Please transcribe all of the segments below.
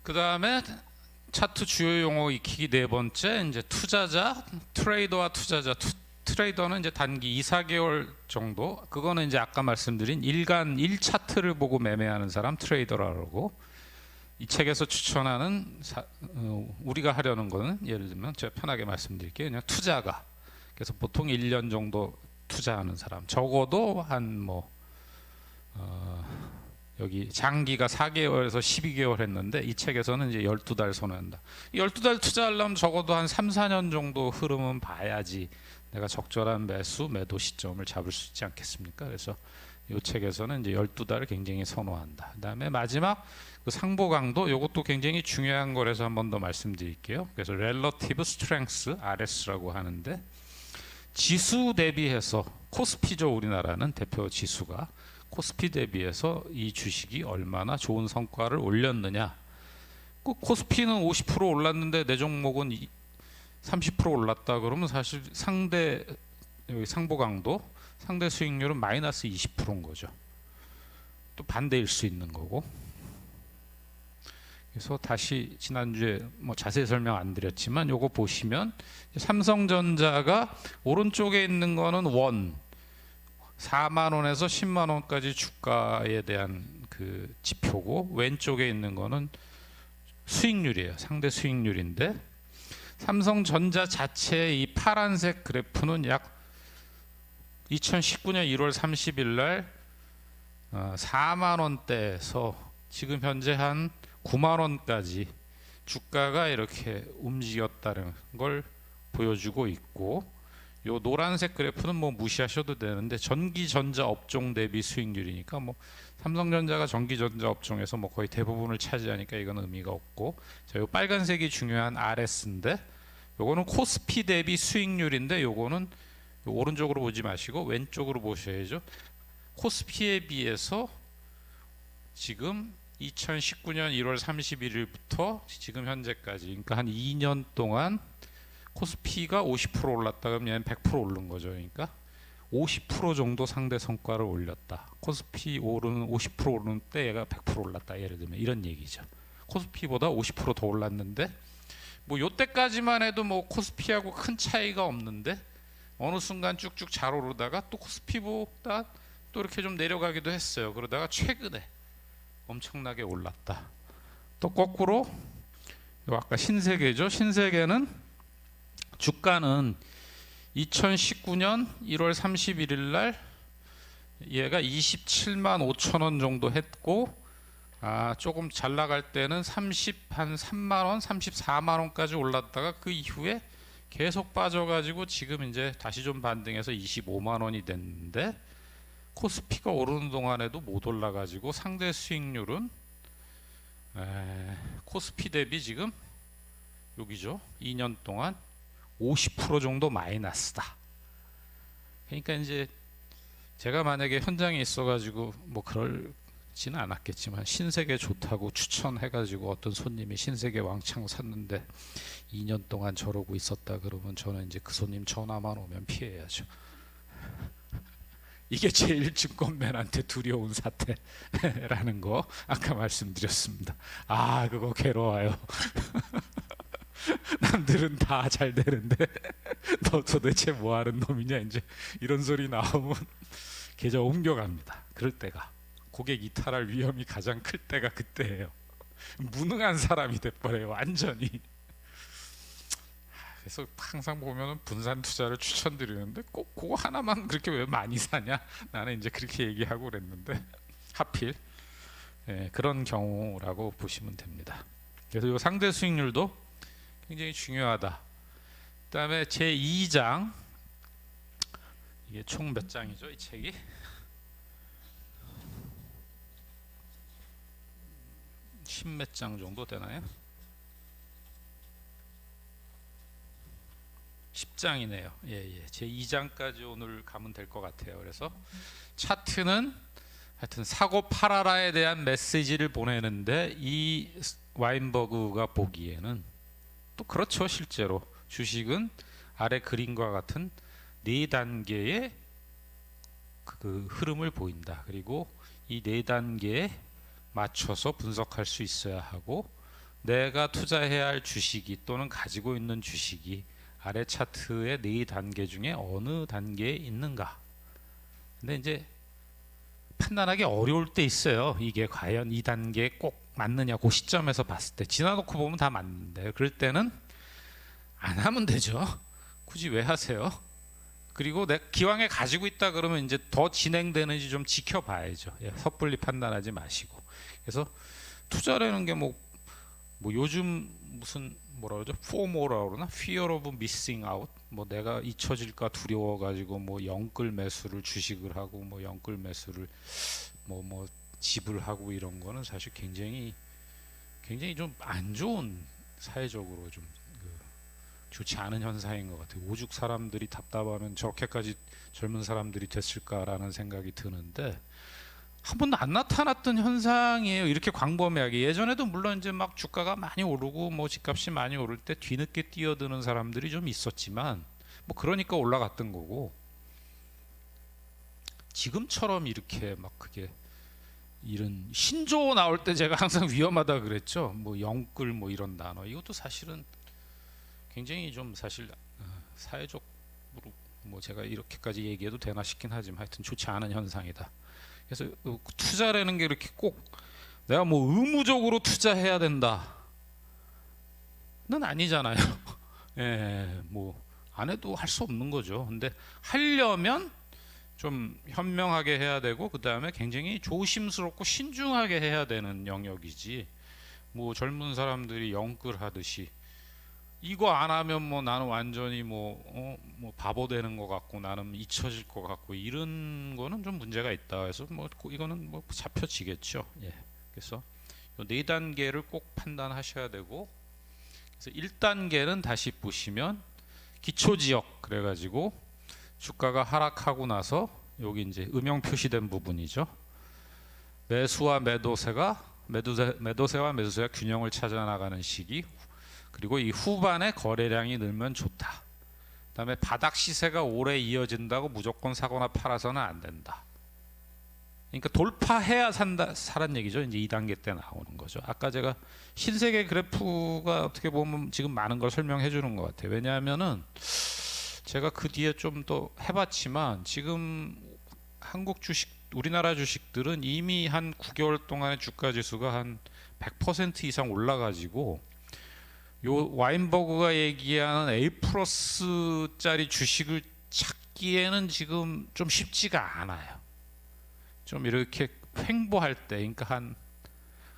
그 다음에 차트 주요 용어 익히기 네 번째, 이제 투자자, 트레이더와 투자자. 트레이더는 이제 단기 2, 4개월 정도. 그거는 이제 아까 말씀드린 일간 1차트를 보고 매매하는 사람 트레이더라고. 이 책에서 추천하는 우리가 하려는 거는 예를 들면 제가 편하게 말씀드릴게요. 그냥 투자가. 그래서 보통 1년 정도 투자하는 사람. 적어도 한 여기 장기가 4개월에서 12개월 했는데 이 책에서는 이제 12달 선호한다. 12달 투자하려면 적어도 한 3, 4년 정도 흐름은 봐야지 내가 적절한 매도 시점을 잡을 수 있지 않겠습니까? 그래서 이 책에서는 이제 12달을 굉장히 선호한다. 그다음에 마지막 그 상보 강도, 이것도 굉장히 중요한 거라서 한 번 더 말씀드릴게요. 그래서 Relative Strength, RS라고 하는데 지수 대비해서 코스피죠. 우리나라는 대표 지수가 코스피 대비해서 이 주식이 얼마나 좋은 성과를 올렸느냐. 코스피는 50% 올랐는데 내 종목은 30% 올랐다 그러면 사실 상대 여기 상보 강도, 상대 수익률은 마이너스 20%인 거죠. 또 반대일 수 있는 거고. 그래서 다시 지난주에 자세히 설명 안 드렸지만 요거 보시면 삼성전자가 오른쪽에 있는 거는 4만 원에서 10만 원까지 주가에 대한 그 지표고, 왼쪽에 있는 거는 수익률이에요. 상대 수익률인데 삼성전자 자체의 이 파란색 그래프는 약 2019년 1월 30일 날 4만 원대에서 지금 현재 한 9만 원까지 주가가 이렇게 움직였다는 걸 보여주고 있고, 요 노란색 그래프는 무시하셔도 되는데 전기전자 업종 대비 수익률이니까 삼성전자가 전기전자 업종에서 거의 대부분을 차지하니까 이건 의미가 없고, 자, 요 빨간색이 중요한 RS인데 요거는 코스피 대비 수익률인데 요거는 요 오른쪽으로 보지 마시고 왼쪽으로 보셔야죠. 코스피에 비해서 지금 2019년 1월 31일부터 지금 현재까지, 그러니까 한 2년 동안 코스피가 50% 올랐다 그러면 얘는 100% 오른 거죠. 그러니까 50% 정도 상대 성과를 올렸다. 코스피 50% 오르는 때 얘가 100% 올랐다. 예를 들면 이런 얘기죠. 코스피보다 50%더 올랐는데 요때까지만 해도 코스피하고 큰 차이가 없는데 어느 순간 쭉쭉 잘 오르다가 또 코스피보다 또 이렇게 좀 내려가기도 했어요. 그러다가 최근에 엄청나게 올랐다. 또 거꾸로 아까 신세계죠. 신세계는 주가는 2019년 1월 31일 날 얘가 27만 5천 원 정도 했고, 조금 잘 나갈 때는 한 3만 원, 34만 원까지 올랐다가 그 이후에 계속 빠져가지고 지금 이제 다시 좀 반등해서 25만 원이 됐는데, 코스피가 오르는 동안에도 못 올라가지고 상대 수익률은 코스피 대비 지금 여기죠. 2년 동안 50% 정도 마이너스다. 그러니까 이제 제가 만약에 현장에 있어가지고 그럴지는 않았겠지만 신세계 좋다고 추천해가지고 어떤 손님이 신세계 왕창 샀는데 2년 동안 저러고 있었다 그러면 저는 이제 그 손님 전화만 오면 피해야죠. 이게 제일 증권맨한테 두려운 사태라는 거 아까 말씀드렸습니다. 그거 괴로워요. 남들은 다 잘 되는데 너 도대체 뭐하는 놈이냐, 이제 이런 소리 나오면 계좌 옮겨갑니다. 그럴 때가 고객 이탈할 위험이 가장 클 때가 그때예요. 무능한 사람이 돼버려요, 완전히. 그래서 항상 보면은 분산 투자를 추천드리는데 꼭 그거 하나만 그렇게 왜 많이 사냐, 나는 이제 그렇게 얘기하고 그랬는데 하필 그런 경우라고 보시면 됩니다. 그래서 이 상대 수익률도 굉장히 중요하다. 그 다음에 제2장, 이게 총 몇 장이죠, 이 책이? 10몇 장 정도 되나요? 10장이네요. 제2장까지 오늘 가면 될 것 같아요. 그래서 차트는 하여튼 사고 팔아라에 대한 메시지를 보내는데, 이 와인버그가 보기에는 또 그렇죠. 실제로 주식은 아래 그림과 같은 4단계의 그 흐름을 보인다. 그리고 이 4단계에 맞춰서 분석할 수 있어야 하고, 내가 투자해야 할 주식이 또는 가지고 있는 주식이 아래 차트의 4단계 중에 어느 단계에 있는가. 근데 이제 판단하기 어려울 때 있어요. 이게 과연 이 단계에 꼭 맞느냐. 그 시점에서 봤을 때 지나놓고 보면 다 맞는데, 그럴 때는 안 하면 되죠. 굳이 왜 하세요? 그리고 내 기왕에 가지고 있다 그러면 이제 더 진행되는지 좀 지켜봐야죠. 예, 섣불리 판단하지 마시고. 그래서 투자라는 게 뭐 요즘 무슨 뭐라 그러죠? FOMO라고 그러나? Fear of Missing Out. 뭐 내가 잊혀질까 두려워 가지고 뭐 영끌 매수를 주식을 하고 뭐 영끌 매수를 뭐 지불하고 이런 거는 사실 굉장히 좀 안 좋은, 사회적으로 좀 좋지 않은 현상인 것 같아요. 오죽 사람들이 답답하면 저렇게까지 젊은 사람들이 됐을까라는 생각이 드는데, 한 번도 안 나타났던 현상이에요. 이렇게 광범위하게. 예전에도 물론 이제 막 주가가 많이 오르고 뭐 집값이 많이 오를 때 뒤늦게 뛰어드는 사람들이 좀 있었지만, 뭐 그러니까 올라갔던 거고, 지금처럼 이렇게 막 그게 이런 신조어 나올 때 제가 항상 위험하다 그랬죠. 뭐 영끌 뭐 이런 단어, 이것도 사실은 굉장히 좀 사실 사회적으로 뭐 제가 이렇게까지 얘기해도 되나 싶긴 하지만 하여튼 좋지 않은 현상이다. 그래서 투자라는 게 이렇게 꼭 내가 뭐 의무적으로 투자해야 된다는 아니잖아요. 예, 뭐 안 해도 할 수 없는 거죠. 근데 하려면 좀 현명하게 해야 되고, 그 다음에 굉장히 조심스럽고 신중하게 해야 되는 영역이지, 뭐 젊은 사람들이 영끌 하듯이 이거 안 하면 뭐 나는 완전히 뭐 바보 되는 것 같고 나는 잊혀질 것 같고 이런 거는 좀 문제가 있다. 그래서 뭐 이거는 뭐 잡혀지겠죠. 예. 그래서 요 4단계를 꼭 판단하셔야 되고, 그래서 1단계는 다시 보시면 기초 지역 그래가지고 주가가 하락하고 나서 여기 이제 음영 표시된 부분이죠. 매수와 매도세와 매수세가 균형을 찾아 나가는 시기, 그리고 이 후반에 거래량이 늘면 좋다. 그다음에 바닥 시세가 오래 이어진다고 무조건 사거나 팔아서는 안 된다. 그러니까 돌파해야 사란 얘기죠. 이제 2단계 때 나오는 거죠. 아까 제가 신세계 그래프가 어떻게 보면 지금 많은 걸 설명해 주는 것 같아요. 왜냐하면은 제가 그 뒤에 좀 더 해봤지만, 지금 한국 주식, 우리나라 주식들은 이미 한 9개월 동안의 주가 지수가 한 100% 이상 올라가지고, 요 와인버그가 얘기하는 A 플러스짜리 주식을 찾기에는 지금 좀 쉽지가 않아요. 좀 이렇게 횡보할 때, 그러니까 한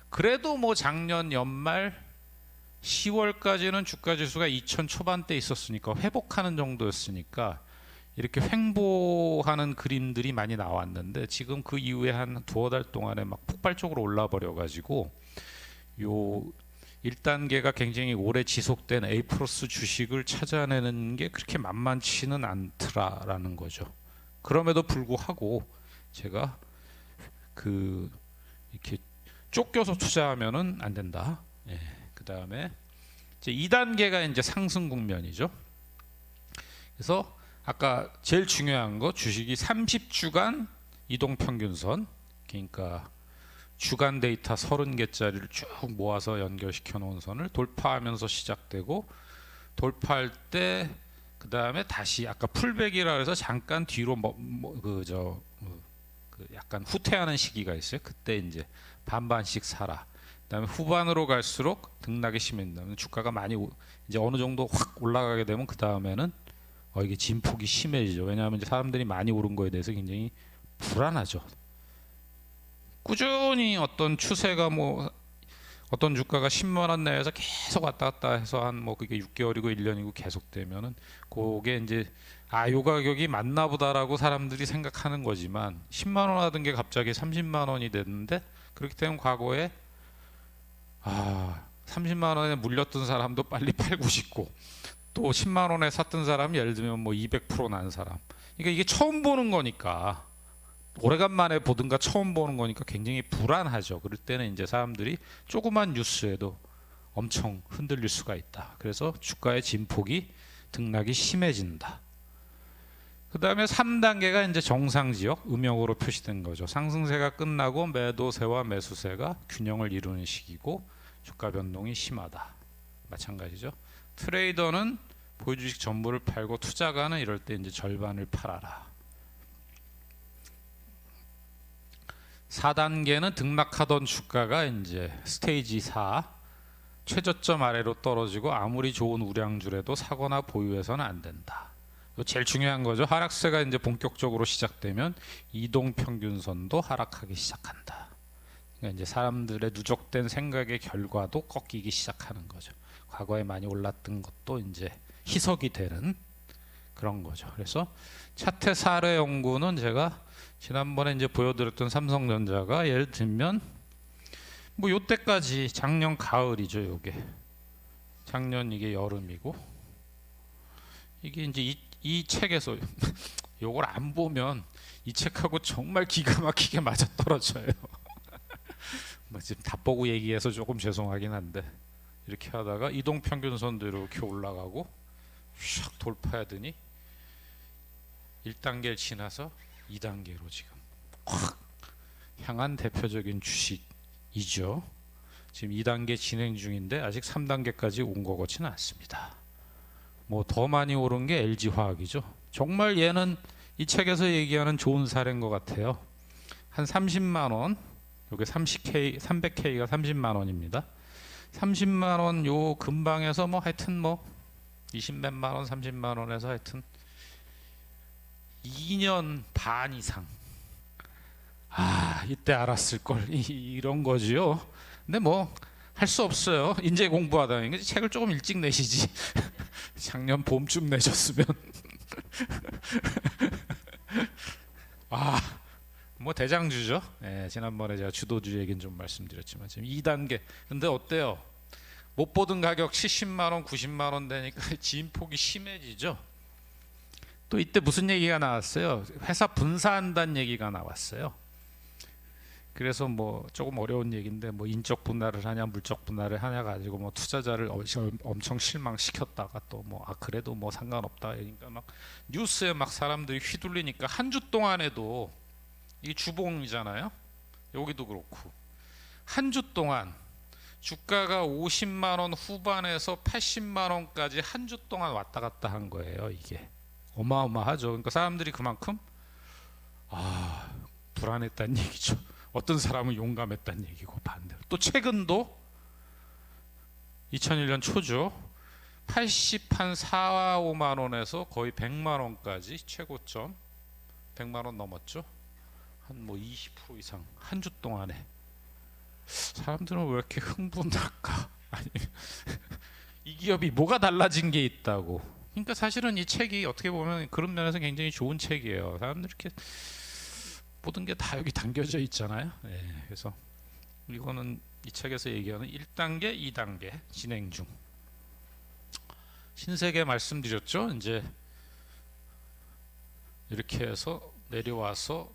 그래도 뭐 작년 연말 10월까지는 주가 지수가 2000 초반대 있었으니까 회복하는 정도였으니까 이렇게 횡보하는 그림들이 많이 나왔는데, 지금 그 이후에 한 두어 달 동안에 막 폭발적으로 올라 버려 가지고 요 1단계가 굉장히 오래 지속된 A 플러스 주식을 찾아내는 게 그렇게 만만치는 않더라라는 거죠. 그럼에도 불구하고 제가 이렇게 쫓겨서 투자하면은 안 된다. 예. 그 다음에 이제 2단계가 이제 상승 국면이죠. 그래서 아까 제일 중요한 거, 주식이 30주간 이동 평균선, 그러니까 주간 데이터 30개짜리를 쭉 모아서 연결시켜 놓은 선을 돌파하면서 시작되고, 돌파할 때 그 다음에 다시 아까 풀백이라 해서 잠깐 뒤로 약간 후퇴하는 시기가 있어요. 그때 이제 반반씩 사라. 그다음에 후반으로 갈수록 등락이 심해진다면, 주가가 많이 이제 어느 정도 확 올라가게 되면 그 다음에는 이게 진폭이 심해지죠. 왜냐하면 이제 사람들이 많이 오른 거에 대해서 굉장히 불안하죠. 꾸준히 어떤 추세가 뭐 어떤 주가가 10만 원 내에서 계속 왔다 갔다 해서 한 뭐 그게 6개월이고 1년이고 계속되면은 그게 이제 요 가격이 맞나 보다라고 사람들이 생각하는 거지만, 10만 원 하던 게 갑자기 30만 원이 됐는데, 그렇기 때문에 과거에 30만 원에 물렸던 사람도 빨리 팔고 싶고, 또 10만 원에 샀던 사람이 예를 들면 뭐 200% 난 사람, 그러니까 이게 처음 보는 거니까, 오래간만에 보든가 처음 보는 거니까 굉장히 불안하죠. 그럴 때는 이제 사람들이 조그만 뉴스에도 엄청 흔들릴 수가 있다. 그래서 주가의 진폭이 등락이 심해진다. 그 다음에 3단계가 이제 정상지역, 음영으로 표시된 거죠. 상승세가 끝나고 매도세와 매수세가 균형을 이루는 시기고, 주가 변동이 심하다. 마찬가지죠. 트레이더는 보유주식 전부를 팔고 투자가는 이럴 때 이제 절반을 팔아라. 4단계는 등락하던 주가가 이제 스테이지 4 최저점 아래로 떨어지고 아무리 좋은 우량주라도 사거나 보유해서는 안 된다. 이거 제일 중요한 거죠. 하락세가 이제 본격적으로 시작되면 이동 평균선도 하락하기 시작한다. 그러니까 이제 사람들의 누적된 생각의 결과도 꺾이기 시작하는 거죠. 과거에 많이 올랐던 것도 이제 희석이 되는 그런 거죠. 그래서 차트 사례 연구는 제가 지난번에 이제 보여드렸던 삼성전자가 예를 들면 뭐 요때까지 작년 가을이죠. 요게 작년 이게 여름이고 이게 이제 이 책에서 요걸 안 보면 이 책하고 정말 기가 막히게 맞아떨어져요. 뭐 지금 다 보고 얘기해서 조금 죄송하긴 한데 이렇게 하다가 이동평균선도 이렇게 올라가고 샥 돌파하더니 1단계를 지나서 2단계로 지금 확 향한 대표적인 주식이죠. 지금 2단계 진행 중인데 아직 3단계까지 온 것 같지는 않습니다. 뭐 더 많이 오른 게 LG화학이죠. 정말 얘는 이 책에서 얘기하는 좋은 사례인 것 같아요. 한 30만 원, 요게 30K, 300K가 30만 원입니다. 30만 원 요 근방에서 뭐 하여튼 뭐 20몇만 원, 30만 원에서 하여튼 2년 반 이상 이때 알았을 걸 이런 거지요. 근데 뭐 할 수 없어요. 인재 공부하다니까 책을 조금 일찍 내시지. 작년 봄쯤 내셨으면 뭐 대장주죠. 네, 지난번에 제가 주도주 얘기는 좀 말씀드렸지만 지금 2단계. 근데 어때요? 못 보던 가격 70만 원, 90만 원 되니까 진폭이 심해지죠. 또 이때 무슨 얘기가 나왔어요? 회사 분사한다는 얘기가 나왔어요. 그래서 뭐 조금 어려운 얘기인데 뭐 인적 분할을 하냐 물적 분할을 하냐 가지고 뭐 투자자를 엄청 실망시켰다가 또 뭐 그래도 뭐 상관없다. 그러니까 막 뉴스에 막 사람들이 휘둘리니까 한 주 동안에도 이게 주봉이잖아요. 여기도 그렇고 한 주 동안 주가가 50만 원 후반에서 80만 원까지 한 주 동안 왔다 갔다 한 거예요. 이게 어마어마하죠. 그러니까 사람들이 그만큼 불안했다는 얘기죠. 어떤 사람은 용감했다는 얘기고 반대로. 또 최근도 2001년 초죠. 80한 4, 5만 원에서 거의 100만 원까지 최고점 100만 원 넘었죠. 한 뭐 20% 이상 한 주 동안에. 사람들은 왜 이렇게 흥분할까? 아니 이 기업이 뭐가 달라진 게 있다고. 그러니까 사실은 이 책이 어떻게 보면 그런 면에서 굉장히 좋은 책이에요. 사람들 이렇게 모든 게 다 여기 담겨져 있잖아요. 네, 그래서 이거는 이 책에서 얘기하는 1단계, 2단계 진행 중. 신세계 말씀드렸죠. 이제 이렇게 해서 내려와서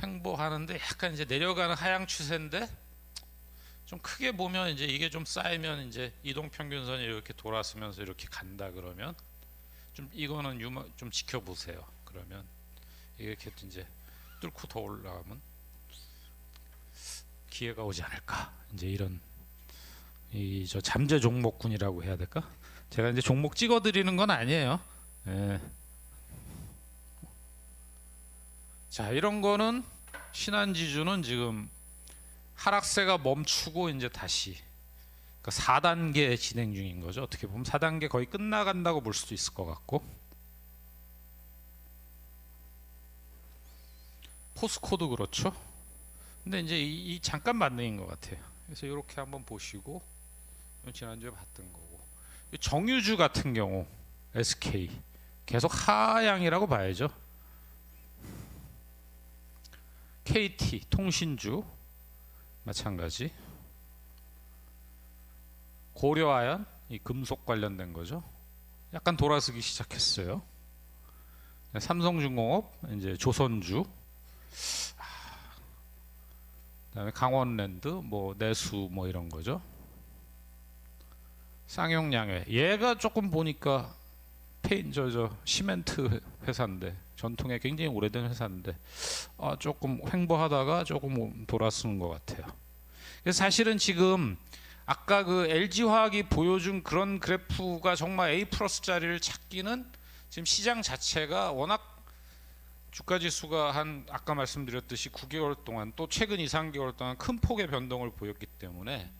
횡보하는데 약간 이제 내려가는 하향 추세인데 좀 크게 보면 이제 이게 좀 쌓이면 이제 이동 평균선이 이렇게 돌아서면서 이렇게 간다 그러면 좀 이거는 좀 지켜보세요. 그러면 이렇게 이제 뚫고 더 올라가면 기회가 오지 않을까. 이제 이런 저 잠재 종목군이라고 해야 될까? 제가 이제 종목 찍어드리는 건 아니에요. 예. 자, 이런 거는 신한지주는 지금 하락세가 멈추고 이제 다시 그러니까 4단계 진행 중인 거죠. 어떻게 보면 4단계 거의 끝나간다고 볼 수도 있을 것 같고. 포스코도 그렇죠. 근데 이제 이 잠깐 반등인 것 같아요. 그래서 이렇게 한번 보시고 지난주에 봤던 거고. 정유주 같은 경우 SK 계속 하향이라고 봐야죠. KT 통신주 마찬가지. 고려아연 이 금속 관련된 거죠. 약간 돌아서기 시작했어요. 삼성중공업 이제 조선주. 그다음에 강원랜드 뭐 내수 뭐 이런 거죠. 쌍용양회 얘가 조금 보니까 시멘트 회사인데 전통에 굉장히 오래된 회사인데 조금 횡보하다가 조금 돌아서는 것 같아요. 그래서 사실은 지금 아까 그 LG화학이 보여준 그런 그래프가 정말 A 플러스 자리를 찾기는 지금 시장 자체가 워낙 주가 지수가 한 아까 말씀드렸듯이 9개월 동안 또 최근 2, 3개월 동안 큰 폭의 변동을 보였기 때문에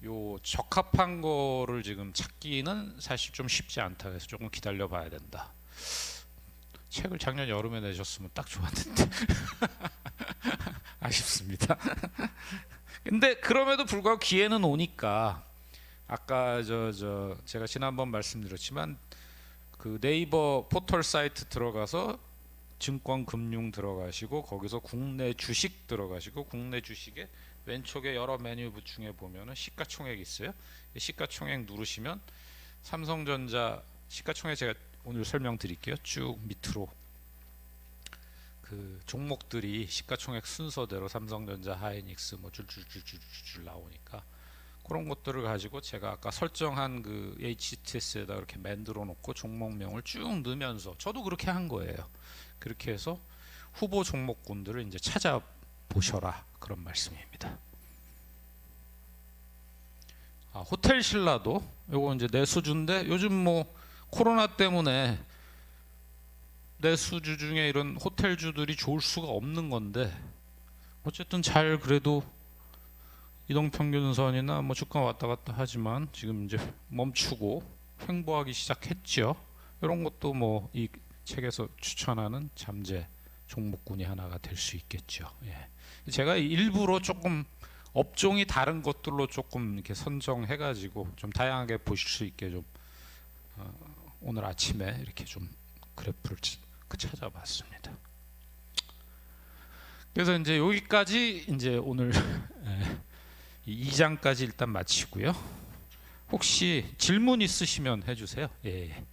요 적합한 거를 지금 찾기는 사실 좀 쉽지 않다. 그래서 조금 기다려 봐야 된다. 책을 작년 여름에 내셨으면 딱 좋았는데 아쉽습니다. 근데 그럼에도 불구하고 기회는 오니까 아까 제가 지난번 말씀드렸지만 그 네이버 포털 사이트 들어가서 증권 금융 들어가시고 거기서 국내 주식 들어가시고 국내 주식에 왼쪽에 여러 메뉴 중에 보면은 시가총액 있어요. 시가총액 누르시면 삼성전자 시가총액 제가 오늘 설명드릴게요. 쭉 밑으로 그 종목들이 시가총액 순서대로 삼성전자, 하이닉스 뭐 줄줄줄줄줄 나오니까 그런 것들을 가지고 제가 아까 설정한 그 HTS에다 이렇게 만들어 놓고 종목명을 쭉 넣으면서 저도 그렇게 한 거예요. 그렇게 해서 후보 종목군들을 이제 찾아보셔라 그런 말씀입니다. 호텔 신라도 요거 이제 내수주인데 요즘 뭐 코로나 때문에 내수주 중에 이런 호텔주들이 좋을 수가 없는 건데 어쨌든 잘 그래도 이동평균선이나 뭐 주가 왔다 갔다 하지만 지금 이제 멈추고 횡보하기 시작했죠. 이런 것도 뭐 이 책에서 추천하는 잠재 종목군이 하나가 될 수 있겠죠. 예. 제가 일부러 조금 업종이 다른 것들로 조금 이렇게 선정해가지고 좀 다양하게 보실 수 있게 좀 오늘 아침에 이렇게 좀 그래프를 찾아봤습니다. 그래서 이제 여기까지 이제 오늘 2장까지 일단 마치고요. 혹시 질문 있으시면 해주세요. 예.